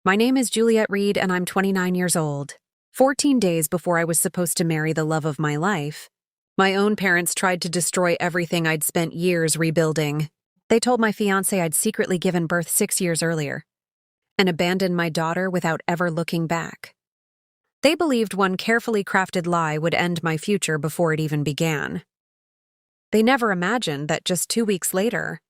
My name is Juliet Reed and I'm 29 years old. 14 days before I was supposed to marry the love of my life, my own parents tried to destroy everything I'd spent years rebuilding. They told my fiancé I'd secretly given birth 6 years earlier and abandoned my daughter without ever looking back. They believed one carefully crafted lie would end my future before it even began. They never imagined that just 2 weeks later,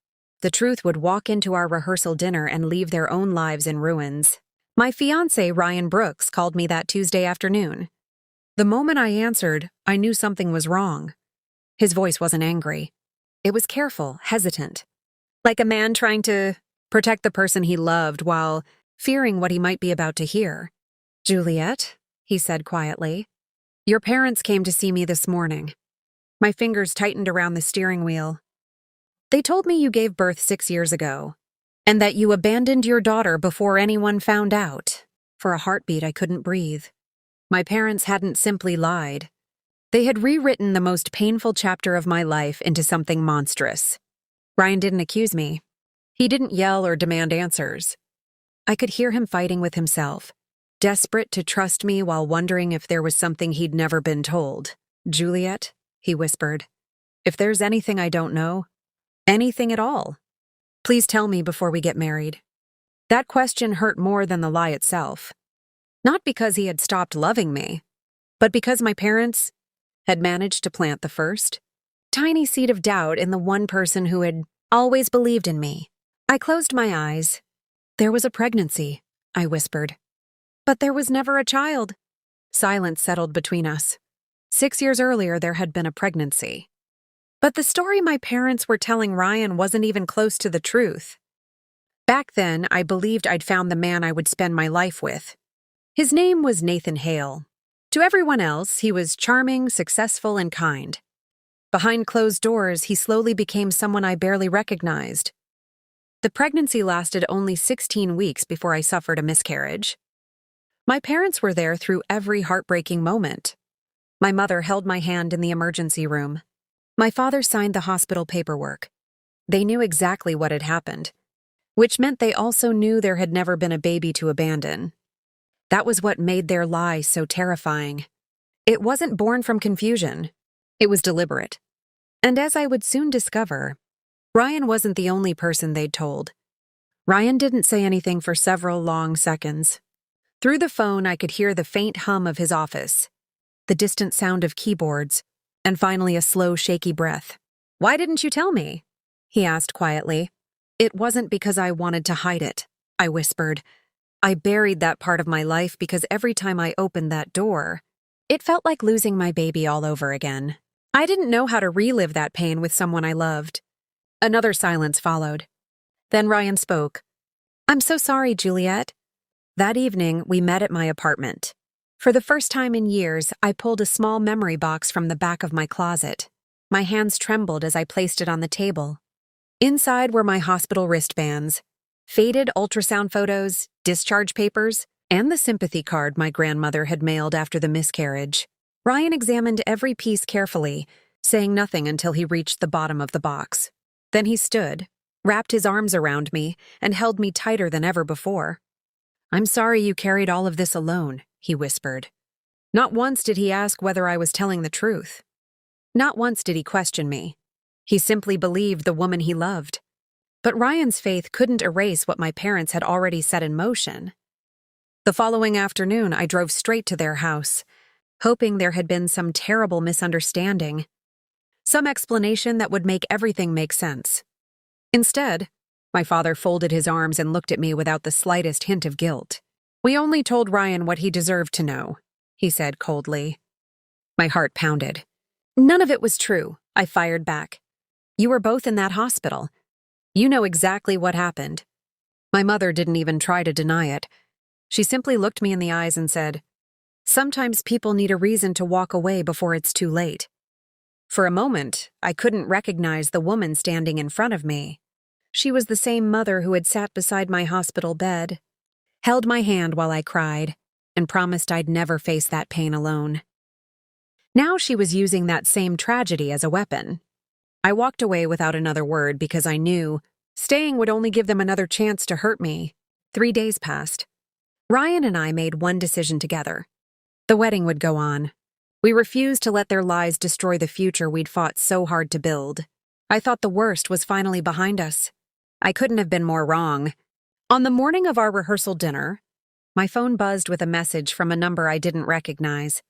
the truth would walk into our rehearsal dinner and leave their own lives in ruins. My fiancé, Ryan Brooks, called me that Tuesday afternoon. The moment I answered, I knew something was wrong. His voice wasn't angry. It was careful, hesitant, like a man trying to protect the person he loved while fearing what he might be about to hear. "Juliet," he said quietly, "your parents came to see me this morning." My fingers tightened around the steering wheel. "They told me you gave birth 6 years ago, and that you abandoned your daughter before anyone found out." For a heartbeat, I couldn't breathe. My parents hadn't simply lied. They had rewritten the most painful chapter of my life into something monstrous. Ryan didn't accuse me. He didn't yell or demand answers. I could hear him fighting with himself, desperate to trust me while wondering if there was something he'd never been told. "Juliet," he whispered, "if there's anything I don't know, anything at all, please tell me before we get married." That question hurt more than the lie itself. Not because he had stopped loving me, but because my parents had managed to plant the first tiny seed of doubt in the one person who had always believed in me. I closed my eyes. "There was a pregnancy," I whispered. "But there was never a child." Silence settled between us. 6 years earlier, there had been a pregnancy. But the story my parents were telling Ryan wasn't even close to the truth. Back then, I believed I'd found the man I would spend my life with. His name was Nathan Hale. To everyone else, he was charming, successful, and kind. Behind closed doors, he slowly became someone I barely recognized. The pregnancy lasted only 16 weeks before I suffered a miscarriage. My parents were there through every heartbreaking moment. My mother held my hand in the emergency room. My father signed the hospital paperwork. They knew exactly what had happened, which meant they also knew there had never been a baby to abandon. That was what made their lie so terrifying. It wasn't born from confusion. It was deliberate. And as I would soon discover, Ryan wasn't the only person they'd told. Ryan didn't say anything for several long seconds. Through the phone, I could hear the faint hum of his office, the distant sound of keyboards, and finally a slow, shaky breath. "Why didn't you tell me?" he asked quietly. "It wasn't because I wanted to hide it," I whispered. "I buried that part of my life because every time I opened that door, it felt like losing my baby all over again. I didn't know how to relive that pain with someone I loved." Another silence followed. Then Ryan spoke. "I'm so sorry, Juliet." That evening, we met at my apartment. For the first time in years, I pulled a small memory box from the back of my closet. My hands trembled as I placed it on the table. Inside were my hospital wristbands, faded ultrasound photos, discharge papers, and the sympathy card my grandmother had mailed after the miscarriage. Ryan examined every piece carefully, saying nothing until he reached the bottom of the box. Then he stood, wrapped his arms around me, and held me tighter than ever before. "I'm sorry you carried all of this alone," he whispered. Not once did he ask whether I was telling the truth. Not once did he question me. He simply believed the woman he loved. But Ryan's faith couldn't erase what my parents had already set in motion. The following afternoon, I drove straight to their house, hoping there had been some terrible misunderstanding, some explanation that would make everything make sense. Instead, my father folded his arms and looked at me without the slightest hint of guilt. "We only told Ryan what he deserved to know," he said coldly. My heart pounded. "None of it was true," I fired back. "You were both in that hospital. You know exactly what happened." My mother didn't even try to deny it. She simply looked me in the eyes and said, "Sometimes people need a reason to walk away before it's too late." For a moment, I couldn't recognize the woman standing in front of me. She was the same mother who had sat beside my hospital bed, held my hand while I cried, and promised I'd never face that pain alone. Now she was using that same tragedy as a weapon. I walked away without another word because I knew staying would only give them another chance to hurt me. 3 days passed. Ryan and I made one decision together. The wedding would go on. We refused to let their lies destroy the future we'd fought so hard to build. I thought the worst was finally behind us. I couldn't have been more wrong. On the morning of our rehearsal dinner, my phone buzzed with a message from a number I didn't recognize.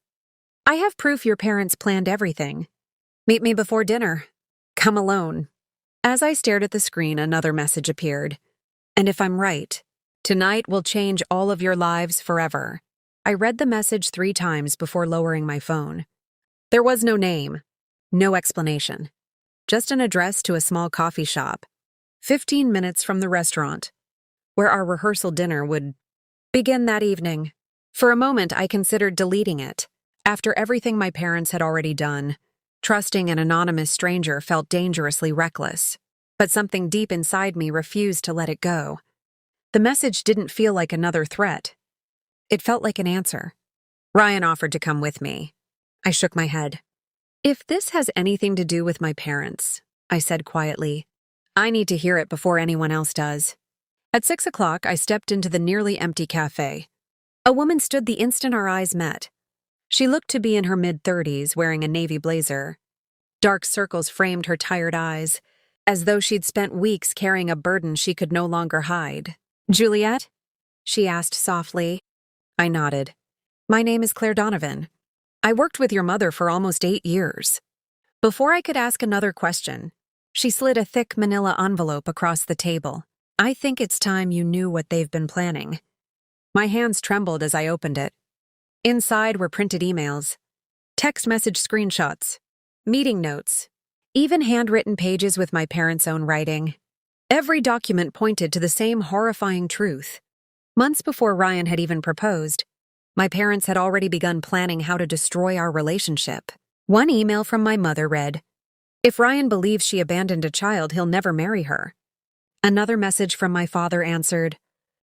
I have proof your parents planned everything. Meet me before dinner. Come alone. As I stared at the screen, another message appeared. And if I'm right, tonight will change all of your lives forever. I read the message 3 times before lowering my phone. There was no name, no explanation. Just an address to a small coffee shop, 15 minutes from the restaurant, where our rehearsal dinner would begin that evening. For a moment, I considered deleting it. After everything my parents had already done, trusting an anonymous stranger felt dangerously reckless. But something deep inside me refused to let it go. The message didn't feel like another threat. It felt like an answer. Ryan offered to come with me. I shook my head. If this has anything to do with my parents, I said quietly, I need to hear it before anyone else does. At 6 o'clock, I stepped into the nearly empty cafe. A woman stood the instant our eyes met. She looked to be in her mid-30s, wearing a navy blazer. Dark circles framed her tired eyes, as though she'd spent weeks carrying a burden she could no longer hide. Juliet? She asked softly. I nodded. My name is Claire Donovan. I worked with your mother for almost 8 years. Before I could ask another question, she slid a thick manila envelope across the table. I think it's time you knew what they've been planning. My hands trembled as I opened it. Inside were printed emails, text message screenshots, meeting notes, even handwritten pages with my parents' own writing. Every document pointed to the same horrifying truth. Months before Ryan had even proposed, my parents had already begun planning how to destroy our relationship. One email from my mother read, "If Ryan believes she abandoned a child, he'll never marry her." Another message from my father answered,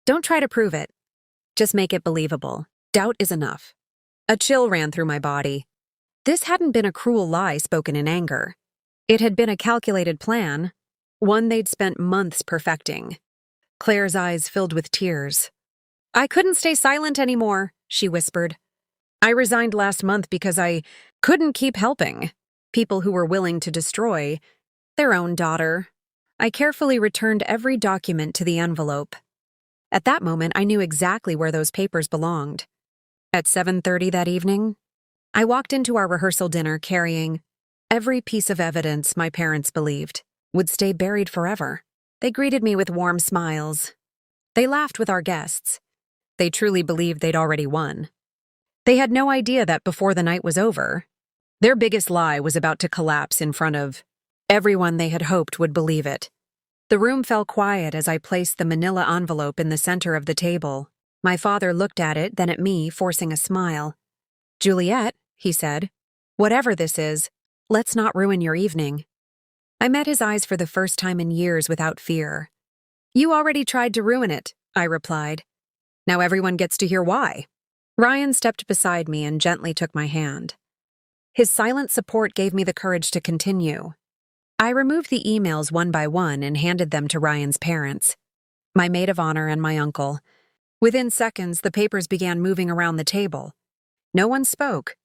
"Don't try to prove it. Just make it believable. Doubt is enough." A chill ran through my body. This hadn't been a cruel lie spoken in anger. It had been a calculated plan, one they'd spent months perfecting. Claire's eyes filled with tears. I couldn't stay silent anymore, she whispered. I resigned last month because I couldn't keep helping people who were willing to destroy their own daughter. I carefully returned every document to the envelope. At that moment, I knew exactly where those papers belonged. At 7:30 that evening, I walked into our rehearsal dinner carrying every piece of evidence my parents believed would stay buried forever. They greeted me with warm smiles. They laughed with our guests. They truly believed they'd already won. They had no idea that before the night was over, their biggest lie was about to collapse in front of everyone they had hoped would believe it. The room fell quiet as I placed the manila envelope in the center of the table. My father looked at it, then at me, forcing a smile. Juliet, he said, whatever this is, let's not ruin your evening. I met his eyes for the first time in years without fear. You already tried to ruin it, I replied. Now everyone gets to hear why. Ryan stepped beside me and gently took my hand. His silent support gave me the courage to continue. I removed the emails one by one and handed them to Ryan's parents, my maid of honor and my uncle. Within seconds, the papers began moving around the table. No one spoke.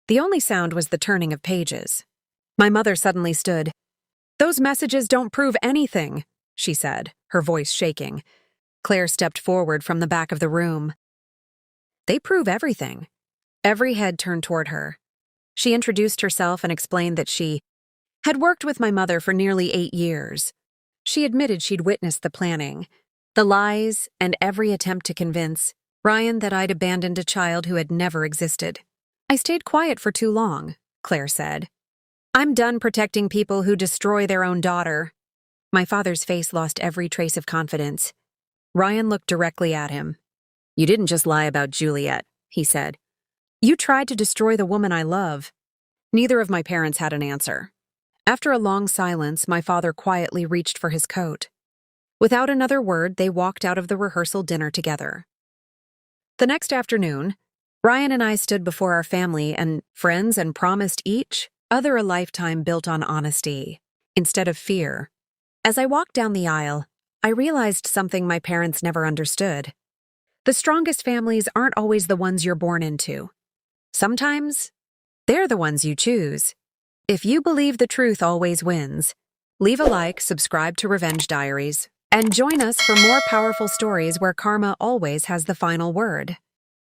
The only sound was the turning of pages. My mother suddenly stood. Those messages don't prove anything, she said, her voice shaking. Claire stepped forward from the back of the room. They prove everything. Every head turned toward her. She introduced herself and explained that she had worked with my mother for nearly 8 years. She admitted she'd witnessed the planning, the lies, and every attempt to convince Ryan that I'd abandoned a child who had never existed. I stayed quiet for too long, Claire said. I'm done protecting people who destroy their own daughter. My father's face lost every trace of confidence. Ryan looked directly at him. You didn't just lie about Juliet, he said. You tried to destroy the woman I love. Neither of my parents had an answer. After a long silence, my father quietly reached for his coat. Without another word, they walked out of the rehearsal dinner together. The next afternoon, Ryan and I stood before our family and friends and promised each other a lifetime built on honesty, instead of fear. As I walked down the aisle, I realized something my parents never understood. The strongest families aren't always the ones you're born into. Sometimes, they're the ones you choose. If you believe the truth always wins, leave a like, subscribe to Revenge Diaries, and join us for more powerful stories where karma always has the final word.